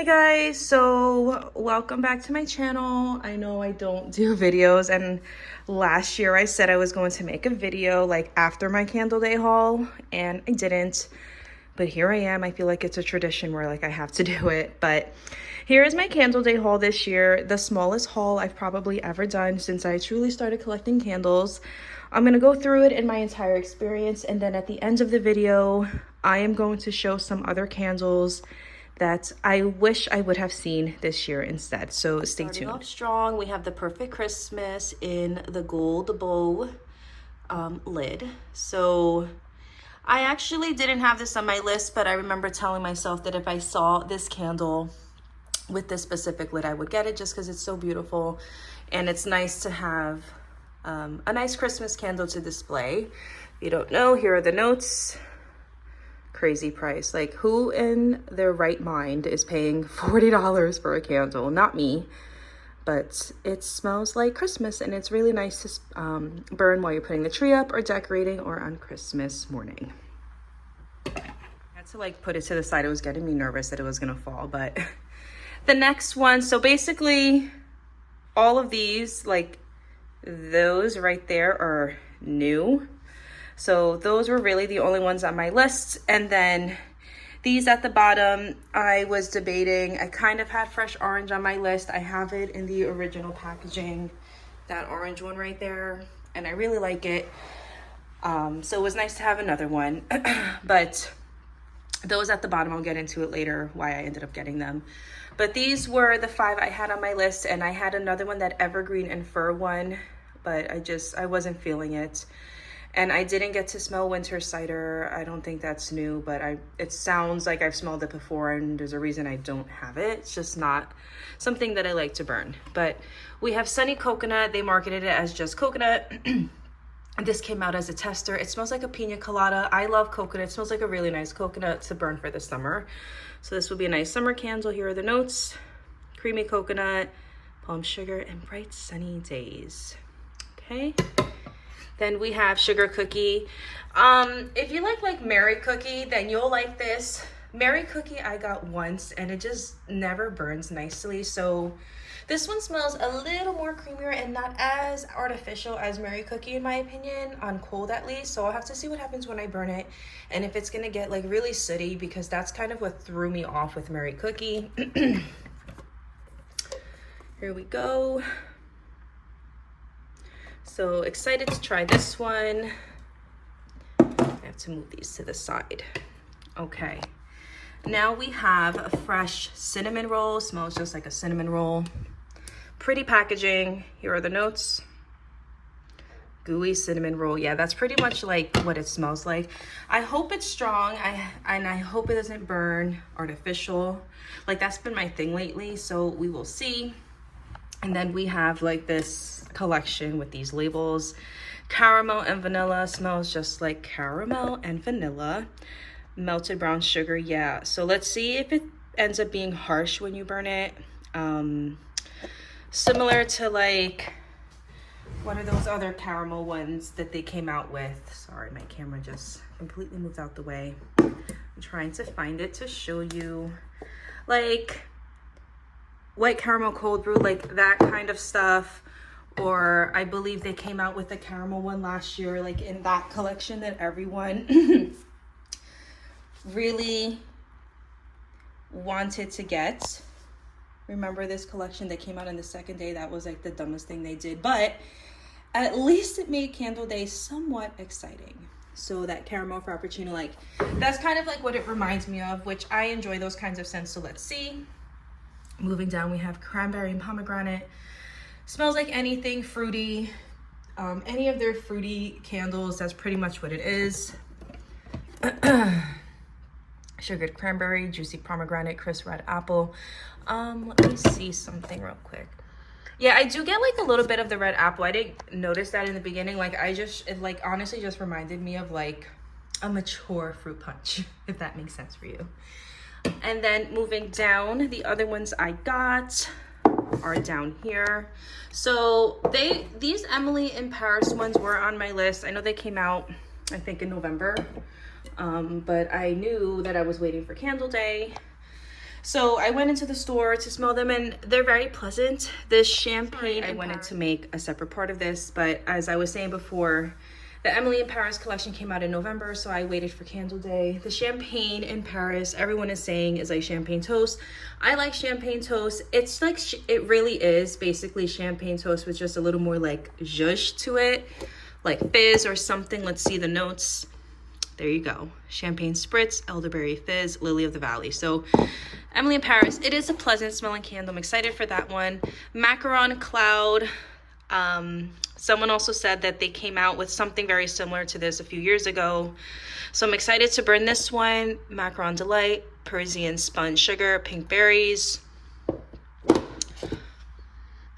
Hi guys, so welcome back to my channel. I know I don't do videos, and last year I said I was going to make a video like after my candle day haul and I didn't, but here I am. I feel like it's a tradition where like I have to do it. But here is my candle day haul this year, the smallest haul I've probably ever done since I truly started collecting candles. I'm gonna go through it in my entire experience, and then at the end of the video I am going to show some other candles that I wish I would have seen this year instead. So stay tuned. Starting off strong, we have the Perfect Christmas in the gold bow lid. So I actually didn't have this on my list, but I remember telling myself that if I saw this candle with this specific lid, I would get it just because it's so beautiful. And it's nice to have a nice Christmas candle to display. If you don't know, here are the notes. Crazy price. Like, who in their right mind is paying $40 for a candle? Not me. But it smells like Christmas, and it's really nice to burn while you're putting the tree up or decorating or on Christmas morning. I had to like put it to the side. It was getting me nervous that it was gonna fall. But the next one, so basically all of these, like those right there, are new. So those were really the only ones on my list. And then these at the bottom, I was debating. I kind of had Fresh Orange on my list. I have it in the original packaging, that orange one right there, and I really like it. So it was nice to have another one. But those at the bottom, I'll get into it later, why I ended up getting them. But these were the 5 I had on my list, and I had another one, that evergreen and fir one, but I wasn't feeling it. And I didn't get to smell winter cider. I don't think that's new, but it sounds like I've smelled it before, and there's a reason I don't have it. It's just not something that I like to burn. But we have Sunny Coconut. They marketed it as just coconut. This came out as a tester. It smells like a pina colada. I love coconut. It smells like a really nice coconut to burn for the summer. So this would be a nice summer candle. Here are the notes. Creamy coconut, palm sugar, and bright sunny days. Okay. Then we have Sugar Cookie. If you like Mary Cookie, then you'll like this. Mary Cookie I got once, and it just never burns nicely. So this one smells a little more creamier and not as artificial as Mary Cookie, in my opinion, on cold at least. So I'll have to see what happens when I burn it, and if it's gonna get like really sooty, because that's kind of what threw me off with Mary Cookie. Here we go. So excited to try this one. I have to move these to the side. Okay. Now we have a Fresh Cinnamon Roll. Smells just like a cinnamon roll. Pretty packaging. Here are the notes. Gooey cinnamon roll. Yeah, that's pretty much like what it smells like. I hope it's strong. And I hope it doesn't burn artificial. Like, that's been my thing lately, so we will see. And then we have like this collection with these labels. Caramel and vanilla. Smells just like caramel and vanilla. Melted brown sugar. Yeah, so let's see if it ends up being harsh when you burn it. Similar to like, what are those other caramel ones that they came out with? Sorry, my camera just completely moved out the way. I'm trying to find it to show you. Like white caramel cold brew, like that kind of stuff. Or I believe they came out with the caramel one last year, like in that collection that everyone really wanted to get. Remember this collection that came out on the second day? That was like the dumbest thing they did, but at least it made Candle Day somewhat exciting. So that caramel frappuccino, like that's kind of like what it reminds me of, which I enjoy those kinds of scents. So let's see. Moving down, we have cranberry and pomegranate. Smells like anything fruity. Any of their fruity candles, that's pretty much what it is. Sugared cranberry, juicy pomegranate, crisp red apple. Let me see something real quick. Yeah, I do get like a little bit of the red apple. I didn't notice that in the beginning. Like it like honestly just reminded me of like a mature fruit punch, if that makes sense for you. And then moving down, the other ones I got are down here. So these Emily in Paris ones were on my list. I know they came out, I think, in November. But I knew that I was waiting for Candle Day. So I went into the store to smell them and they're very pleasant. This champagne, I wanted to make a separate part of this, but as I was saying before, the Emily in Paris collection came out in November, so I waited for Candle Day. The champagne in Paris, everyone is saying is like champagne toast. I like champagne toast. It's like, it really is basically champagne toast with just a little more like zhuzh to it, like fizz or something. Let's see the notes. There you go. Champagne spritz, elderberry fizz, lily of the valley. So Emily in Paris, it is a pleasant smelling candle. I'm excited for that one. Macaron Cloud. Someone also said that they came out with something very similar to this a few years ago. So I'm excited to burn this one. Macaron Delight, Parisian Spun Sugar, Pink Berries.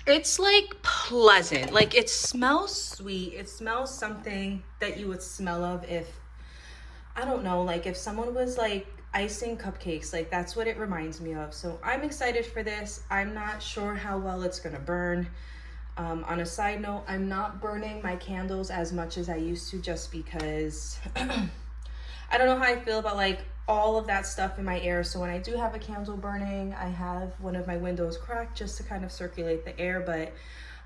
It's like pleasant. Like it smells sweet. It smells something that you would smell of if, I don't know, like if someone was like icing cupcakes, like that's what it reminds me of. So I'm excited for this. I'm not sure how well it's gonna burn. On a side note, I'm not burning my candles as much as I used to just because I don't know how I feel about like all of that stuff in my air. So when I do have a candle burning, I have one of my windows cracked just to kind of circulate the air, but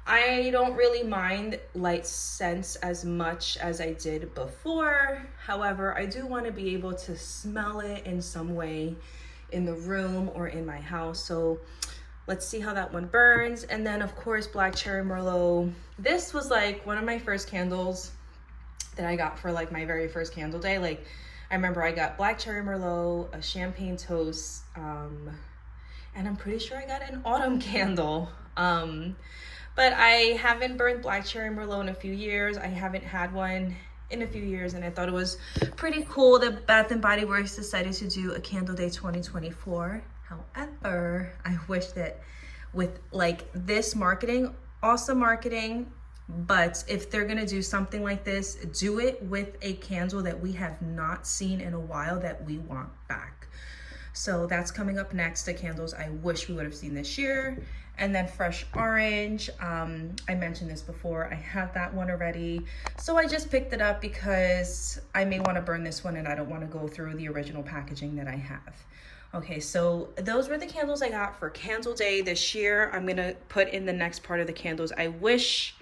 I don't really mind light scents as much as I did before. However, I do want to be able to smell it in some way in the room or in my house. So let's see how that one burns. And then of course, Black Cherry Merlot. This was like one of my first candles that I got for like my very first candle day. Like I remember I got Black Cherry Merlot, a champagne toast, and I'm pretty sure I got an autumn candle. But I haven't burned Black Cherry Merlot in a few years. I haven't had one in a few years, and I thought it was pretty cool that Bath & Body Works decided to do a Candle Day 2024. However, I wish that with like this marketing, awesome marketing, but if they're gonna do something like this, do it with a candle that we have not seen in a while that we want back. So that's coming up next, the candles I wish we would have seen this year. And then Fresh Orange, I mentioned this before, I have that one already. So I just picked it up because I may wanna burn this one and I don't wanna go through the original packaging that I have. Okay, so those were the candles I got for Candle Day this year. I'm gonna put in the next part of the candles I wish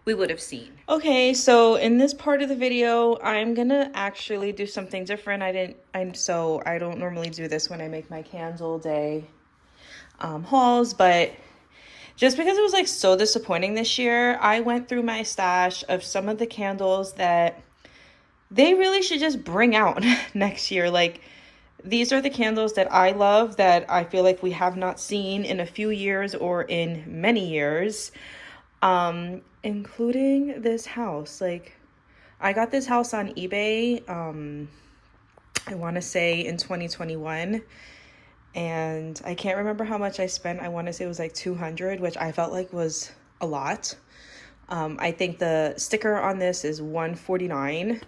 we would have seen. Okay, so in this part of the video, I'm gonna actually do something different. I don't normally do this when I make my Candle Day hauls, but just because it was like so disappointing this year, I went through my stash of some of the candles that they really should just bring out next year. Like, these are the candles that I love that I feel like we have not seen in a few years or in many years, including this house. Like, I got this house on eBay, I want to say in 2021, and I can't remember how much I spent. I want to say it was like $200, which I felt like was a lot. I think the sticker on this is $149.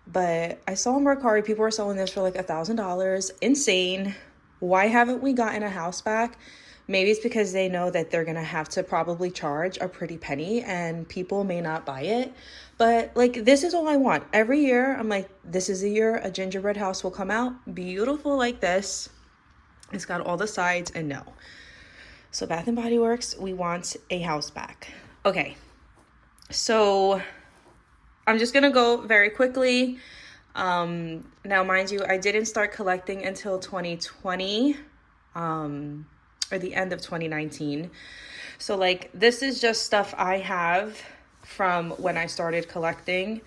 But I saw on Mercari, people were selling this for like $1,000. Insane. Why haven't we gotten a house back? Maybe it's because they know that they're going to have to probably charge a pretty penny and people may not buy it. But like, this is all I want. Every year, I'm like, this is the year a gingerbread house will come out. Beautiful like this. It's got all the sides and no. So Bath & Body Works, we want a house back. Okay. So I'm just gonna go very quickly. Now, mind you, I didn't start collecting until 2020, or the end of 2019. So like, this is just stuff I have from when I started collecting.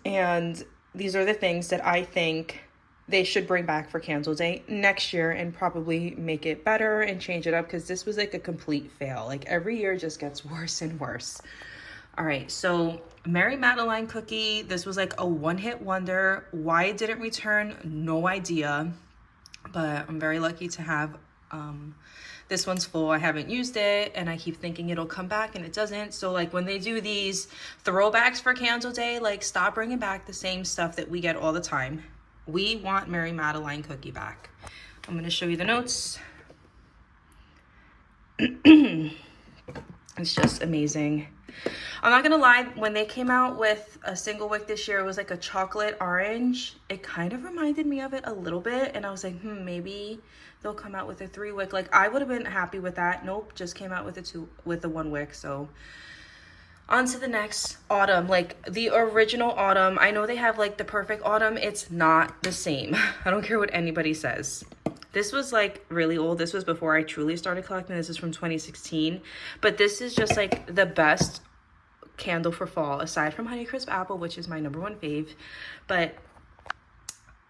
And these are the things that I think they should bring back for Candle Day next year and probably make it better and change it up, because this was like a complete fail. Like, every year just gets worse and worse. All right, so Mary Madeline cookie. This was like a one-hit wonder. Why it didn't return, no idea. But I'm very lucky to have this one's full. I haven't used it and I keep thinking it'll come back and it doesn't. So like, when they do these throwbacks for Candle Day, like, stop bringing back the same stuff that we get all the time. We want Mary Madeline cookie back. I'm gonna show you the notes. It's just amazing. I'm not gonna lie, when they came out with a single wick this year, it was like a chocolate orange. It kind of reminded me of it a little bit, and I was like, maybe they'll come out with a 3 wick. Like, I would have been happy with that. Nope, just came out with the 1 wick. So on to the next autumn, like the original autumn. I know they have like the perfect autumn. It's not the same. I don't care what anybody says. This was like really old. This was before I truly started collecting. This is from 2016, but this is just like the best candle for fall, aside from Honeycrisp Apple, which is my #1 fave. But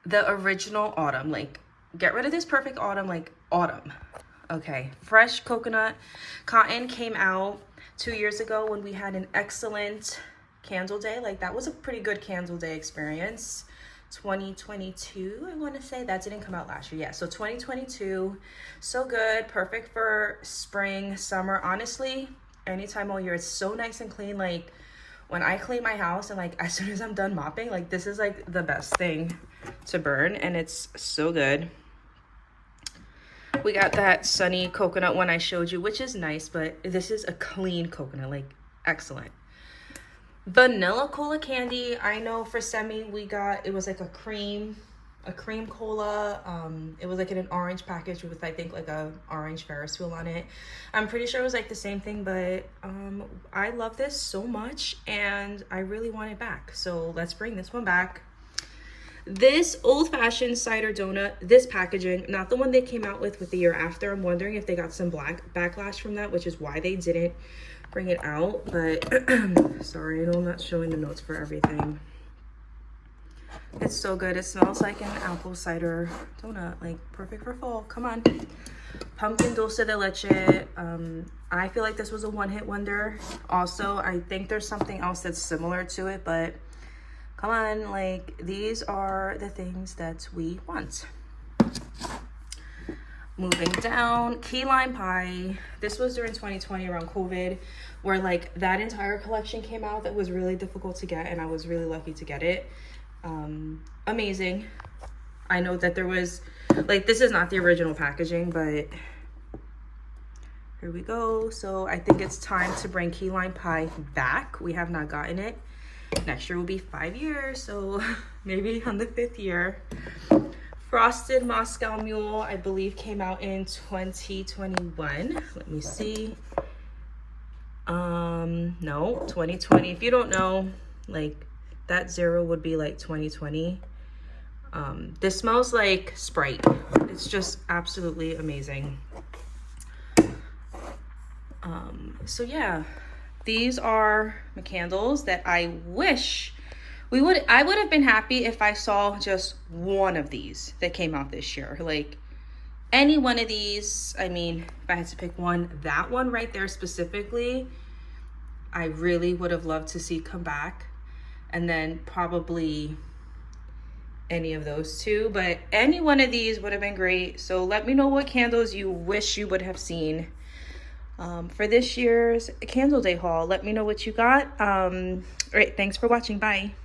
the original autumn, like, get rid of this perfect autumn, like autumn. Okay, fresh coconut cotton came out 2 years ago when we had an excellent candle day. Like, that was a pretty good candle day experience. 2022, I want to say. That didn't come out last year. Yeah, so 2022, so good, perfect for spring, summer. Honestly, anytime all year, it's so nice and clean. Like, when I clean my house and like as soon as I'm done mopping, like, this is like the best thing to burn, and it's so good. We got that sunny coconut one I showed you, which is nice, but this is a clean coconut, like, excellent. Vanilla cola candy. I know for Semi we got, it was like a cream cola. It was like in an orange package with, I think, like a orange Ferris wheel on it. I'm pretty sure it was like the same thing, but I love this so much and I really want it back. So let's bring this one back. This old-fashioned cider donut, this packaging, not the one they came out with the year after. I'm wondering if they got some backlash from that, which is why they didn't bring it out. But sorry, I know I'm not showing the notes for everything. It's so good. It smells like an apple cider donut, like perfect for fall. Come on. Pumpkin dulce de leche. I feel like this was a one-hit wonder. Also, I think there's something else that's similar to it, but come on, like, these are the things that we want. Moving down, key lime pie. This was during 2020 around COVID, where like that entire collection came out that was really difficult to get, and I was really lucky to get it. Amazing. I know that there was, like, this is not the original packaging, but here we go. So I think it's time to bring key lime pie back. We have not gotten it. Next year will be 5 years, so maybe on the 5th year. Frosted Moscow Mule, I believe, came out in 2021. Let me see. No, 2020. If you don't know, like, that 0 would be like 2020. This smells like Sprite. It's just absolutely amazing. So yeah, these are my candles that I wish I would have been happy if I saw just one of these that came out this year. Like, any one of these. I mean, if I had to pick one, that one right there specifically, I really would have loved to see come back. And then probably any of those two, but any one of these would have been great. So let me know what candles you wish you would have seen for this year's Candle Day haul. Let me know what you got. All right, thanks for watching. Bye.